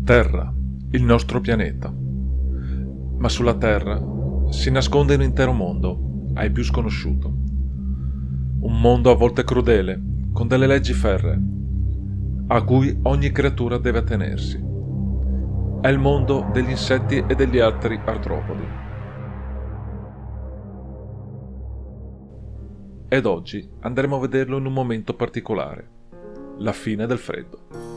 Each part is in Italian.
Terra, il nostro pianeta. Ma sulla Terra si nasconde un intero mondo, ai più sconosciuto. Un mondo a volte crudele, con delle leggi ferree, a cui ogni creatura deve attenersi. È il mondo degli insetti e degli altri artropodi. Ed oggi andremo a vederlo in un momento particolare, la fine del freddo.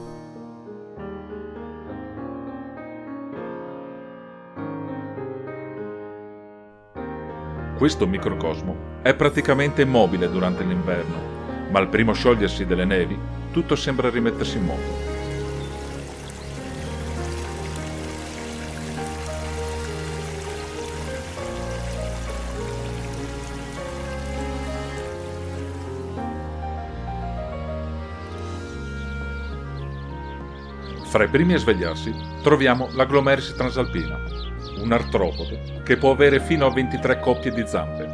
Questo microcosmo è praticamente immobile durante l'inverno, ma al primo sciogliersi delle nevi tutto sembra rimettersi in moto. Fra i primi a svegliarsi troviamo la Glomeris transalpina, un artropode che può avere fino a 23 coppie di zampe.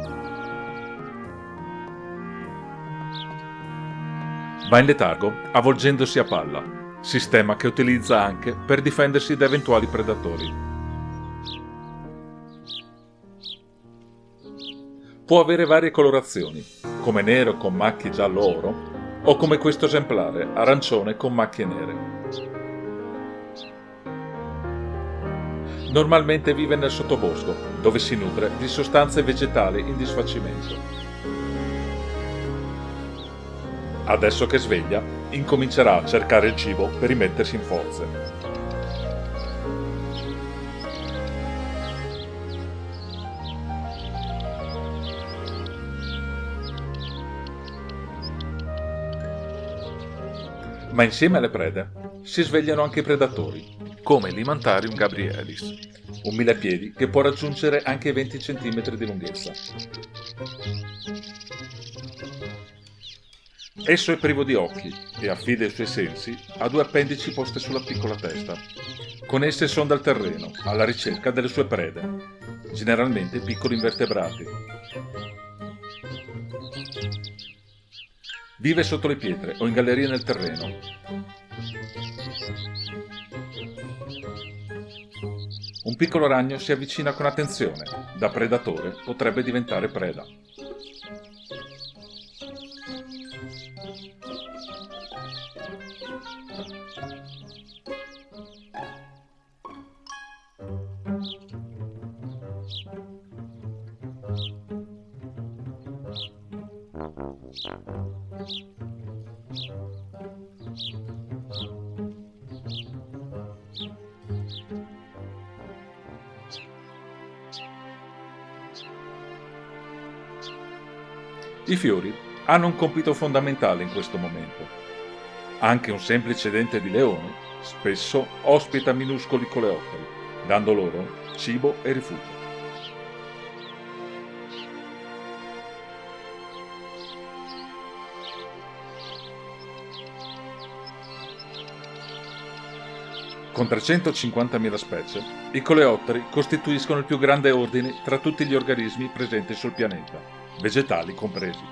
Va in letargo avvolgendosi a palla, sistema che utilizza anche per difendersi da eventuali predatori. Può avere varie colorazioni, come nero con macchie giallo-oro o come questo esemplare, arancione con macchie nere. Normalmente vive nel sottobosco, dove si nutre di sostanze vegetali in disfacimento. Adesso che sveglia, incomincerà a cercare il cibo per rimettersi in forze. Ma insieme alle prede si svegliano anche i predatori, come l'Imantarium gabrielis, un millepiedi che può raggiungere anche i 20 cm di lunghezza. Esso è privo di occhi e affida i suoi sensi a due appendici poste sulla piccola testa. Con esse sonda il terreno alla ricerca delle sue prede, generalmente piccoli invertebrati. Vive sotto le pietre o in gallerie nel terreno. Un piccolo ragno si avvicina con attenzione, da predatore potrebbe diventare preda. I fiori hanno un compito fondamentale in questo momento. Anche un semplice dente di leone spesso ospita minuscoli coleotteri, dando loro cibo e rifugio. Con 350.000 specie, i coleotteri costituiscono il più grande ordine tra tutti gli organismi presenti sul pianeta, vegetali compresi.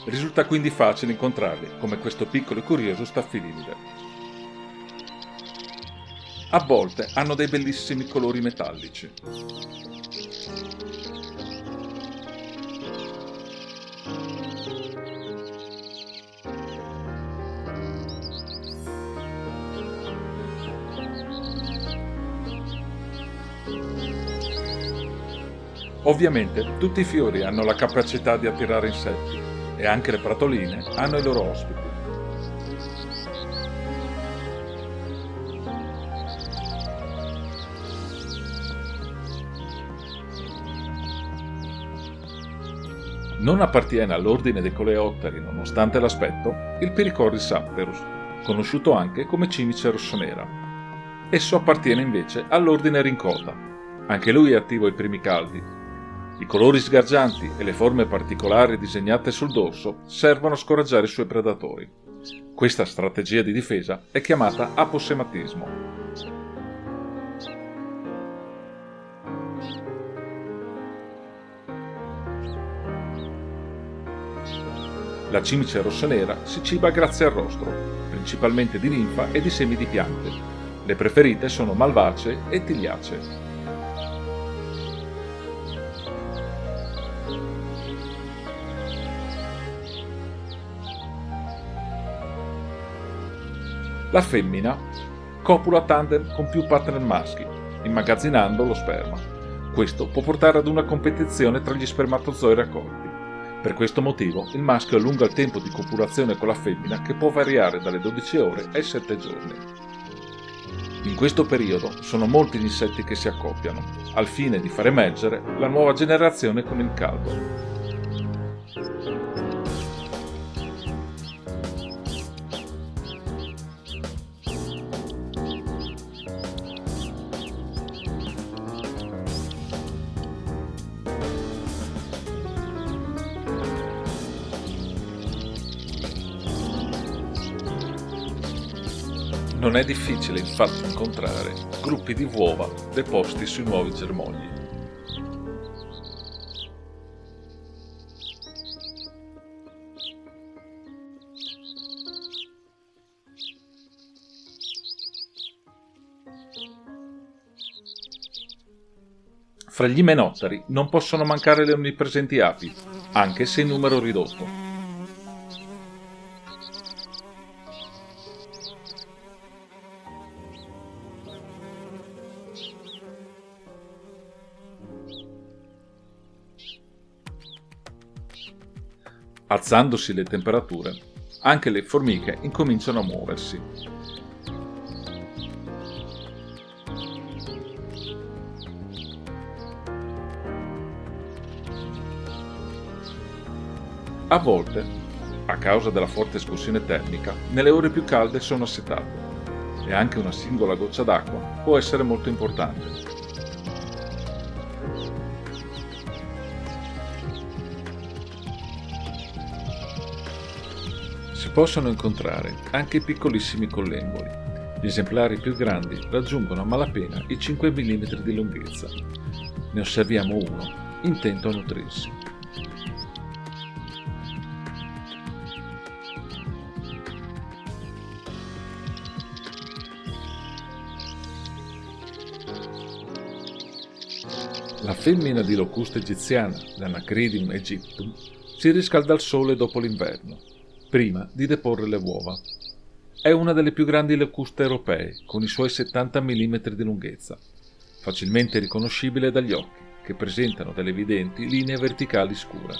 Risulta quindi facile incontrarli, come questo piccolo e curioso staffilimide. A volte hanno dei bellissimi colori metallici. Ovviamente tutti i fiori hanno la capacità di attirare insetti e anche le pratoline hanno i loro ospiti. Non appartiene all'ordine dei coleotteri nonostante l'aspetto il Piricorris ampterus, conosciuto anche come cimice rossonera. Esso appartiene invece all'ordine Rincota. Anche lui è attivo ai primi caldi. I colori sgargianti e le forme particolari disegnate sul dorso servono a scoraggiare i suoi predatori. Questa strategia di difesa è chiamata apossematismo. La cimice rossonera si ciba grazie al rostro, principalmente di linfa e di semi di piante. Le preferite sono malvacee e tigliacee. La femmina copula a tandem con più partner maschi, immagazzinando lo sperma. Questo può portare ad una competizione tra gli spermatozoi raccolti. Per questo motivo il maschio allunga il tempo di copulazione con la femmina, che può variare dalle 12 ore ai 7 giorni. In questo periodo sono molti gli insetti che si accoppiano, al fine di far emergere la nuova generazione con il caldo. Non è difficile infatti incontrare gruppi di uova deposti sui nuovi germogli. Fra gli imenotteri non possono mancare le onnipresenti api, anche se in numero ridotto. Alzandosi le temperature, anche le formiche incominciano a muoversi. A volte, a causa della forte escursione termica, nelle ore più calde sono assetate e anche una singola goccia d'acqua può essere molto importante. Si possono incontrare anche piccolissimi collemboli. Gli esemplari più grandi raggiungono a malapena i 5 mm di lunghezza. Ne osserviamo uno, intento a nutrirsi. La femmina di locusta egiziana, l'Anacridum aegyptum, si riscalda al sole dopo l'inverno, prima di deporre le uova. È una delle più grandi locuste europee, con i suoi 70 mm di lunghezza, facilmente riconoscibile dagli occhi, che presentano delle evidenti linee verticali scure.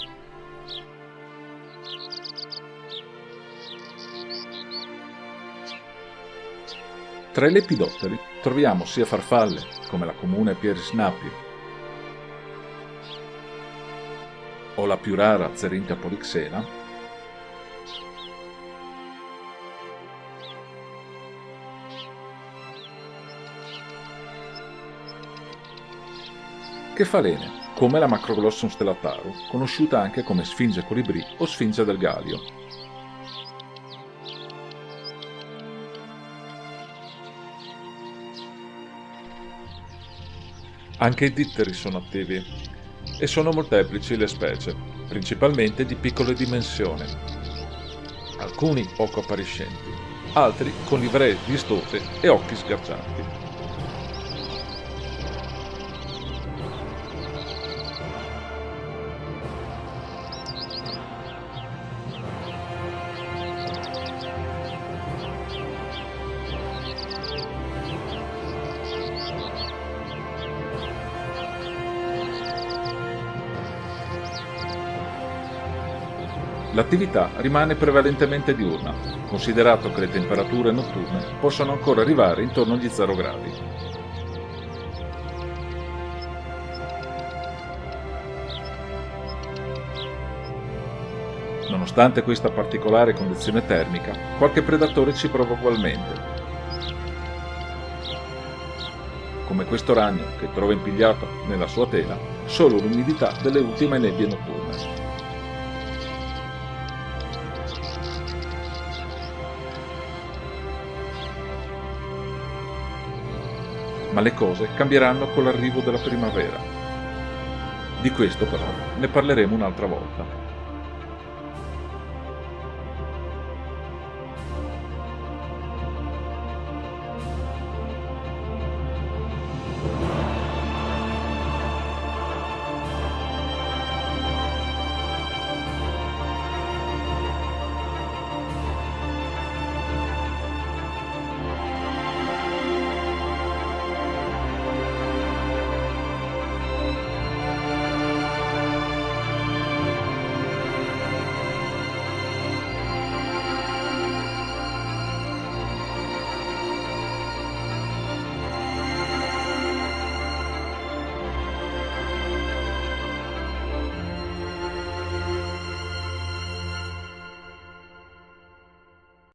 Tra i lepidotteri troviamo sia farfalle, come la comune Pierisnapio, o la più rara Zerinthia polyxena, che falene, come la Macroglossum stellatarum, conosciuta anche come Sfinge colibrì o Sfinge del Galio. Anche i ditteri sono attivi e sono molteplici le specie, principalmente di piccole dimensioni, alcuni poco appariscenti, altri con livree vistose e occhi sgargianti. L'attività rimane prevalentemente diurna, considerato che le temperature notturne possono ancora arrivare intorno agli 0 gradi. Nonostante questa particolare condizione termica, qualche predatore ci prova ugualmente, come questo ragno che trova impigliato nella sua tela solo l'umidità delle ultime nebbie notturne. Ma le cose cambieranno con l'arrivo della primavera. Di questo però ne parleremo un'altra volta.